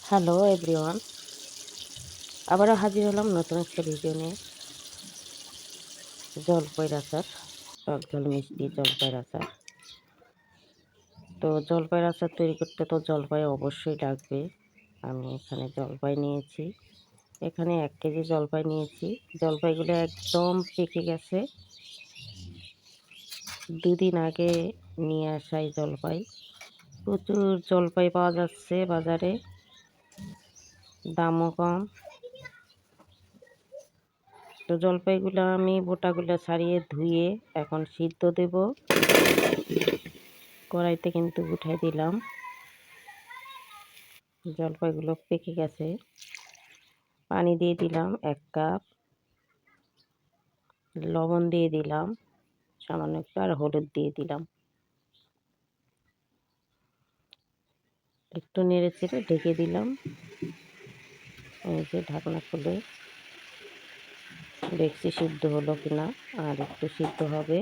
Hello everyone, আবারও হাজির হলাম নতুন একটা ভিডিও নিয়ে। জলপাইয়ের আচার, টক ঝাল মিষ্টি জলপাইয়ের আচার। তো জলপাইয়ের আচার তৈরি করতে তো জলপাই অবশ্যই লাগবে। আমি এখানে জলপাই নিয়েছি, এখানে 1 কেজি জলপাই নিয়েছি। জলপাইগুলো একদম পেকে গেছে, 2 দিন আগে নিয়ে আসা এই জলপাই। প্রচুর জলপাই পাওয়া যাচ্ছে বাজারে, দামও কম। তো জলপাইগুলো আমি বোটাগুলো ছাড়িয়ে ধুয়ে এখন সিদ্ধ দেব। কড়াইতে কিন্তু উঠাই দিলাম। জলপাইগুলো পেকে গেছে। পানি দিয়ে দিলাম 1 কাপ, লবণ দিয়ে দিলাম সামান্য একটু, আর হলুদ দিয়ে দিলাম। একটু নেড়ে চেড়ে ঢেকে দিলাম। এই যে ঢাকনা খুলে দেখছি সিদ্ধ হলো কিনা, আর একটু সিদ্ধ হবে।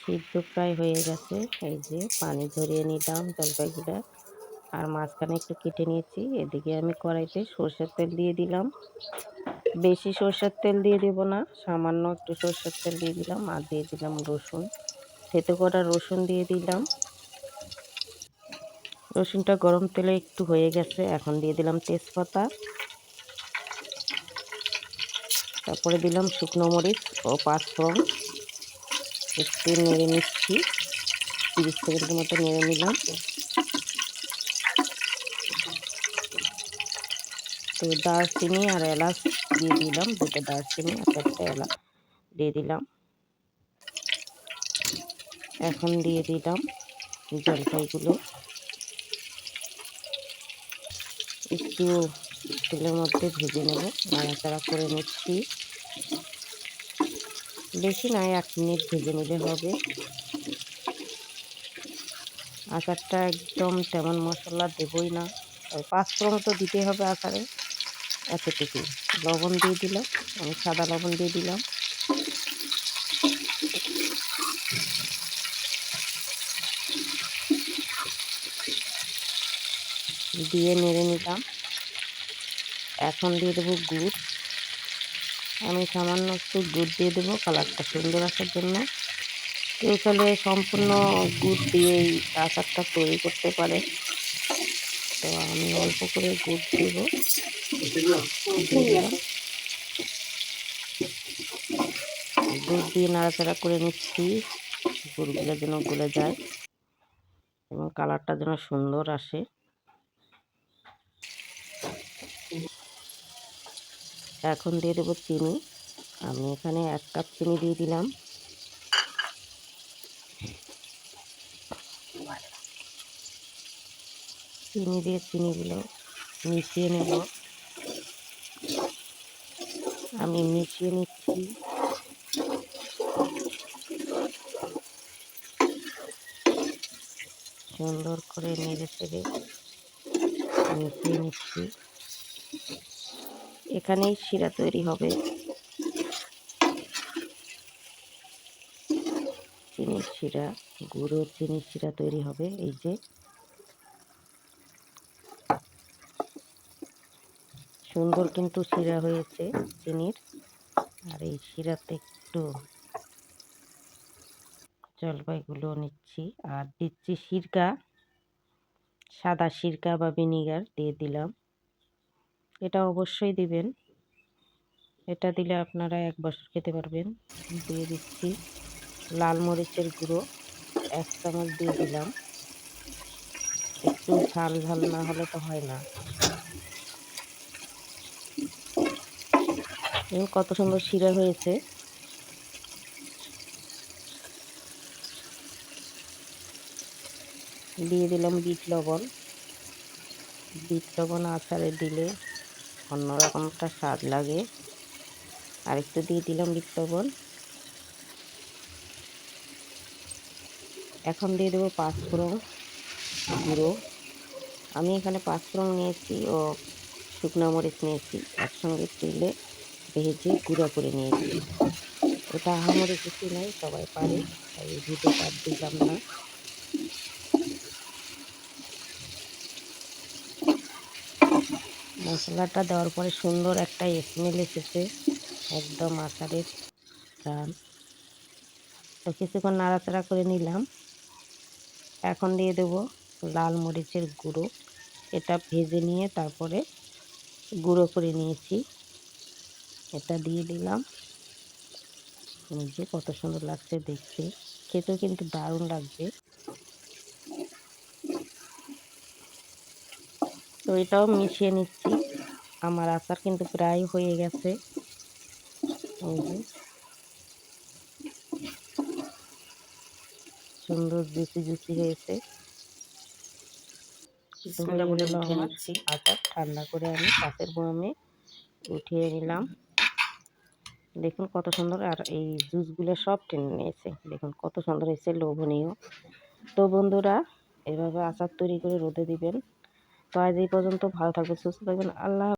সিদ্ধ প্রায় হয়ে গেছে। এই যে পানি ঝরিয়ে নিলাম জলপাইগুলো, আর মাঝখানে একটু কেটে নিয়েছি। এদিকে আমি কড়াইতে সরষের তেল দিয়ে দিলাম। বেশি সরষের তেল দিয়ে দেব না, সামান্য একটু সরষের তেল দিয়ে দিলাম। আর দিয়ে দিলাম রসুন, থেতো করা রসুন দিয়ে দিলাম। রসুনটা গরম তেলে একটু হয়ে গেছে, এখন দিয়ে দিলাম তেজপাতা, তারপরে দিলাম শুকনো মরিচ ও 5 ফোড়ন। একটু নেড়ে নিচ্ছি, 30 সেকেন্ডের মতো নেড়ে নিলাম। তো দারচিনি আর এলাচ দিয়ে দিলাম, 2টা দারচিনি আর 4টা এলাচ দিয়ে দিলাম। এখন দিয়ে দিলাম জলপাইগুলো, একটু তেলের মধ্যে ভেজে নেব। নাড়াচাড়া করে নিচ্ছি, বেশি নয় 1 মিনিট ভেজে নিলে হবে। আচারটা একদম তেমন মশলা দেবই না, 5 ফোড়ন তো দিতে হবে আচারে, এতটুকু। লবণ দিয়ে দিলাম, আমি সাদা লবণ দিয়ে দিলাম। দিয়ে নেড়ে নিলাম। এখন দিয়ে দেবো গুড়। আমি সামান্য একটু গুড় দিয়ে দেবো কালারটা সুন্দর আসার জন্য। কেউ চাইলে সম্পূর্ণ গুড় দিয়েই আচারটা তৈরি করতে পারে, তো আমি অল্প করে গুড় দেবো। গুড় দিয়ে নাড়াচাড়া করে নিচ্ছি, গুড়গুলো যেন গলে যায় এবং কালারটা যেন সুন্দর আসে। এখন দিয়ে দেবো চিনি। আমি এখানে 1 কাপ চিনি দিয়ে দিলাম। চিনি দিয়ে চিনিগুলো মিশিয়ে নেব। আমি মিশিয়ে নিচ্ছি। সুন্দর করে নেড়ে চেড়ে মিশিয়ে নিচ্ছি। এখানেই শিরা তৈরি হবে, চিনির শিরা, গুঁড়ো চিনির শিরা তৈরি হবে। এই যে সুন্দর কিন্তু শিরা হয়েছে চিনির। আর এই শিরাতে একটু জলপাইগুলো নিচ্ছি, আর দিচ্ছি সিরকা, সাদা সিরকা বা ভিনিগার দিয়ে দিলাম। এটা অবশ্যই দিবেন, এটা দিলে আপনারা 1 বছর খেতে পারবেন। দিয়ে দিচ্ছি লাল মরিচের গুঁড়ো, 1 চামচ দিয়ে দিলাম। একটু ঝাল ঝাল না হলে তো হয় না। কত সুন্দর শিরা হয়েছে। দিয়ে দিলাম বিট লবণ। বিট লবণ আচারে দিলে অন্যরকম একটা স্বাদ লাগে। আর একটু দিয়ে দিলাম বিট লবণ। এখন দিয়ে দেবো 5 ফোড়ন গুঁড়ো। আমি এখানে 5 ফোড়ন নিয়েছি ও শুকনো মরিচ নিয়েছি, একসঙ্গে তেলে ভেজে গুঁড়া করে নিয়েছি। এটা আহামরি কিছু নয়, সবাই পারে, তাই এই ভিডিওটা আর দিলাম না। মশলাটা দেওয়ার পরে সুন্দর একটা স্মেল এসেছে, একদম আচারের ঘ্রাণ। তো কিছুক্ষণ নাড়াচাড়া করে নিলাম। এখন দিয়ে দেব লাল মরিচের গুঁড়ো। এটা ভেজে নিয়ে তারপরে গুঁড়ো করে নিয়েছি, এটা দিয়ে দিলাম। এই যে কত সুন্দর লাগছে দেখতে, খেতেও কিন্তু দারুণ লাগবে। তো এটাও মিশিয়ে নিচ্ছি। আমার আচার কিন্তু প্রায় হয়ে গেছে। এই যে সুন্দর জুসি জুসি হয়েছে। তো হয়ে গেল আমার আচার। ঠান্ডা করে আমি কাঁচের বয়ামে উঠিয়ে নিলাম। দেখুন কত সুন্দর, আর এই জুসগুলো সব টেনে নিয়েছে। দেখুন কত সুন্দর হয়েছে, লোভনীয়। তো বন্ধুরা, এভাবে আচার তৈরি করে রোদে দিবেন। তো আজ এই পর্যন্ত। ভালো থাকবেন, সুস্থ থাকবেন। আল্লাহ।